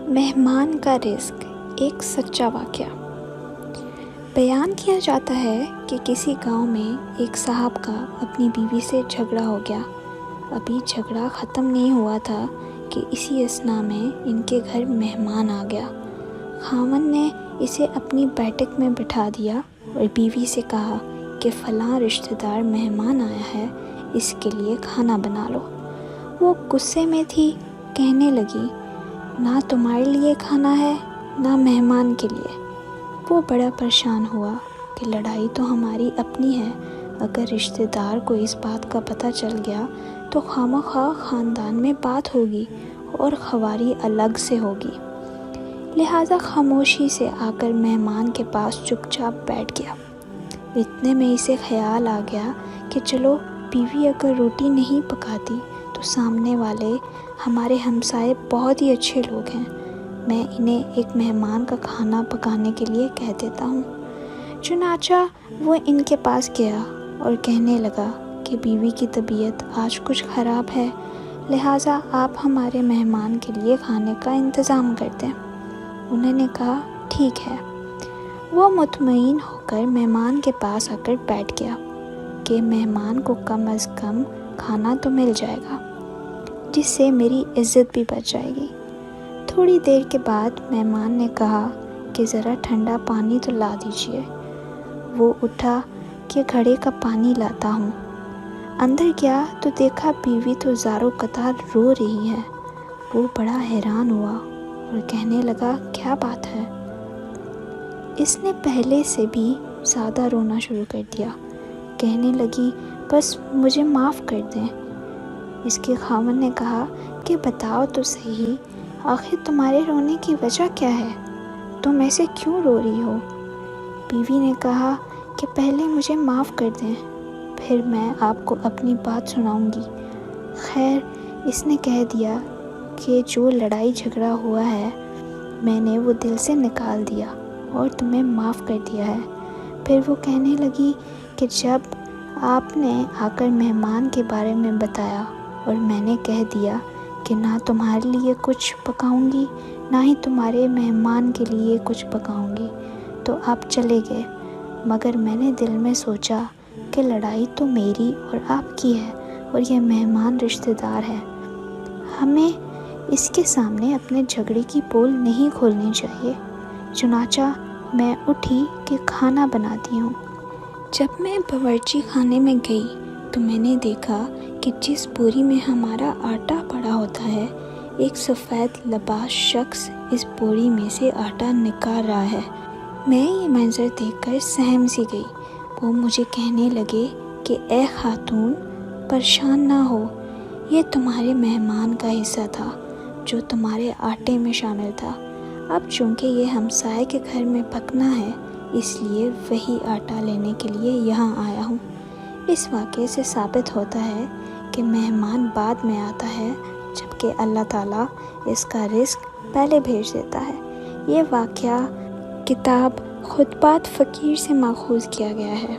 مہمان کا رزق، ایک سچا واقعہ۔ بیان کیا جاتا ہے کہ کسی گاؤں میں ایک صاحب کا اپنی بیوی سے جھگڑا ہو گیا۔ ابھی جھگڑا ختم نہیں ہوا تھا کہ اسی اثناء میں ان کے گھر مہمان آ گیا۔ خاوند نے اسے اپنی بیٹھک میں بٹھا دیا اور بیوی سے کہا کہ فلاں رشتہ دار مہمان آیا ہے، اس کے لیے کھانا بنا لو۔ وہ غصے میں تھی، کہنے لگی، نہ تمہارے لیے کھانا ہے نہ مہمان کے لیے۔ وہ بڑا پریشان ہوا کہ لڑائی تو ہماری اپنی ہے، اگر رشتہ دار کو اس بات کا پتہ چل گیا تو خواہ خاندان میں بات ہوگی اور خواری الگ سے ہوگی۔ لہٰذا خاموشی سے آ کر مہمان کے پاس چپ چاپ بیٹھ گیا۔ اتنے میں اسے خیال آ گیا کہ چلو بیوی اگر روٹی نہیں پکاتی تو سامنے والے ہمارے ہمسائے بہت ہی اچھے لوگ ہیں، میں انہیں ایک مہمان کا کھانا پکانے کے لیے کہہ دیتا ہوں۔ چنانچہ وہ ان کے پاس گیا اور کہنے لگا کہ بیوی کی طبیعت آج کچھ خراب ہے، لہٰذا آپ ہمارے مہمان کے لیے کھانے کا انتظام کر دیں۔ انہوں نے کہا ٹھیک ہے۔ وہ مطمئن ہو کر مہمان کے پاس آ کر بیٹھ گیا کہ مہمان کو کم از کم کھانا تو مل جائے گا، جس سے میری عزت بھی بچ جائے گی۔ تھوڑی دیر کے بعد مہمان نے کہا کہ ذرا ٹھنڈا پانی تو لا دیجیے۔ وہ اٹھا کہ گھڑے کا پانی لاتا ہوں۔ اندر گیا تو دیکھا بیوی تو زاروں قطار رو رہی ہے۔ وہ بڑا حیران ہوا اور کہنے لگا کیا بات ہے؟ اس نے پہلے سے بھی زیادہ رونا شروع کر دیا۔ کہنے لگی بس مجھے معاف کر دیں۔ اس کے خاوند نے کہا کہ بتاؤ تو صحیح، آخر تمہارے رونے کی وجہ کیا ہے؟ تم ایسے کیوں رو رہی ہو؟ بیوی نے کہا کہ پہلے مجھے معاف کر دیں، پھر میں آپ کو اپنی بات سناؤں گی۔ خیر، اس نے کہہ دیا کہ جو لڑائی جھگڑا ہوا ہے میں نے وہ دل سے نکال دیا اور تمہیں معاف کر دیا ہے۔ پھر وہ کہنے لگی کہ جب آپ نے آ کر مہمان کے بارے میں بتایا اور میں نے کہہ دیا کہ نہ تمہارے لیے کچھ پکاؤں گی نہ ہی تمہارے مہمان کے لیے کچھ پکاؤں گی، تو آپ چلے گئے، مگر میں نے دل میں سوچا کہ لڑائی تو میری اور آپ کی ہے اور یہ مہمان رشتہ دار ہے، ہمیں اس کے سامنے اپنے جھگڑے کی پول نہیں کھولنی چاہیے۔ چنانچہ میں اٹھی کہ کھانا بناتی ہوں۔ جب میں باورچی خانے میں گئی تو میں نے دیکھا کہ جس بوری میں ہمارا آٹا پڑا ہوتا ہے، ایک سفید لباس شخص اس بوری میں سے آٹا نکال رہا ہے۔ میں یہ منظر دیکھ کر سہم سی گئی۔ وہ مجھے کہنے لگے کہ اے خاتون، پریشان نہ ہو، یہ تمہارے مہمان کا حصہ تھا جو تمہارے آٹے میں شامل تھا۔ اب چونکہ یہ ہمسائے کے گھر میں پکنا ہے، اس لیے وہی آٹا لینے کے لیے یہاں آیا ہوں۔ اس واقعے سے ثابت ہوتا ہے کہ مہمان بعد میں آتا ہے، جبکہ اللہ تعالیٰ اس کا رزق پہلے بھیج دیتا ہے۔ یہ واقعہ کتاب خطبات فقیر سے ماخوذ کیا گیا ہے۔